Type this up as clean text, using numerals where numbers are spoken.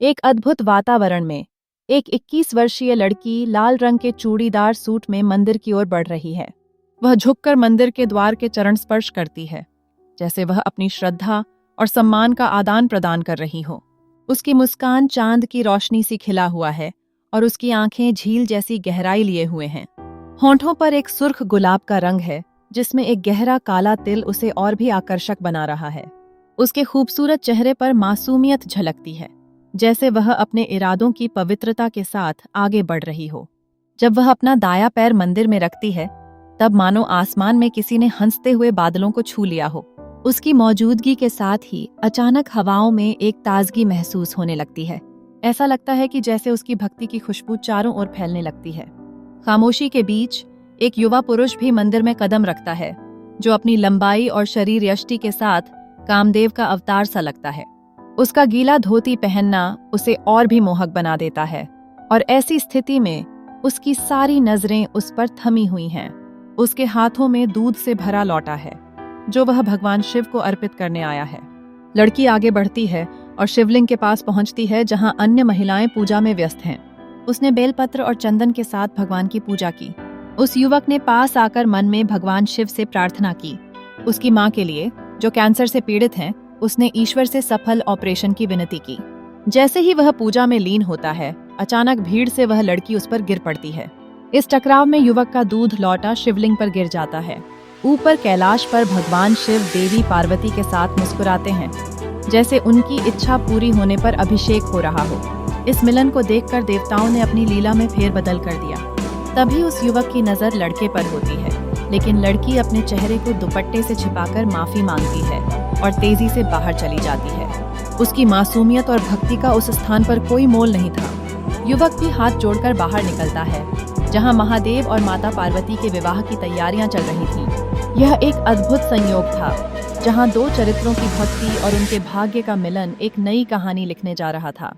एक अद्भुत वातावरण में एक 21 वर्षीय लड़की लाल रंग के चूड़ीदार सूट में मंदिर की ओर बढ़ रही है। वह झुककर मंदिर के द्वार के चरण स्पर्श करती है, जैसे वह अपनी श्रद्धा और सम्मान का आदान प्रदान कर रही हो। उसकी मुस्कान चांद की रोशनी सी खिला हुआ है और उसकी आंखें झील जैसी गहराई लिए हुए हैं। होंठों पर एक सुर्ख गुलाब का रंग है, जिसमें एक गहरा काला तिल उसे और भी आकर्षक बना रहा है। उसके खूबसूरत चेहरे पर मासूमियत झलकती है, जैसे वह अपने इरादों की पवित्रता के साथ आगे बढ़ रही हो। जब वह अपना दायां पैर मंदिर में रखती है, तब मानो आसमान में किसी ने हंसते हुए बादलों को छू लिया हो। उसकी मौजूदगी के साथ ही अचानक हवाओं में एक ताजगी महसूस होने लगती है। ऐसा लगता है कि जैसे उसकी भक्ति की खुशबू चारों ओर फैलने लगती है। खामोशी के बीच एक युवा पुरुष भी मंदिर में कदम रखता है, जो अपनी लंबाई और शरीर यष्टि के साथ कामदेव का अवतार सा लगता है। उसका गीला धोती पहनना उसे और भी मोहक बना देता है, और ऐसी स्थिति में उसकी सारी नजरें उस पर थमी हुई हैं। उसके हाथों में दूध से भरा लौटा है, जो वह भगवान शिव को अर्पित करने आया है। लड़की आगे बढ़ती है और शिवलिंग के पास पहुंचती है, जहां अन्य महिलाएं पूजा में व्यस्त हैं। उसने बेलपत्र और चंदन के साथ भगवान की पूजा की। उस युवक ने पास आकर मन में भगवान शिव से प्रार्थना की। उसकी मां के लिए, जो कैंसर से पीड़ित हैं, उसने ईश्वर से सफल ऑपरेशन की विनती की। जैसे ही वह पूजा में लीन होता है, अचानक भीड़ से वह लड़की उस पर गिर पड़ती है। इस टकराव में युवक का दूध लौटा शिवलिंग पर गिर जाता है। ऊपर कैलाश पर भगवान शिव देवी पार्वती के साथ मुस्कुराते हैं, जैसे उनकी इच्छा पूरी होने पर अभिषेक हो रहा हो। इस मिलन को देखकर देवताओं ने अपनी लीला में फेरबदल कर दिया। तभी उस युवक की नजर लड़के पर होती है, लेकिन लड़की अपने चेहरे को दुपट्टे से छिपाकर माफी मांगती है और तेजी से बाहर चली जाती है। उसकी मासूमियत और भक्ति का उस स्थान पर कोई मोल नहीं था। युवक भी हाथ जोड़कर बाहर निकलता है, जहां महादेव और माता पार्वती के विवाह की तैयारियां चल रही थीं। यह एक अद्भुत संयोग था, जहां दो चरित्रों की भक्ति और उनके भाग्य का मिलन एक नई कहानी लिखने जा रहा था।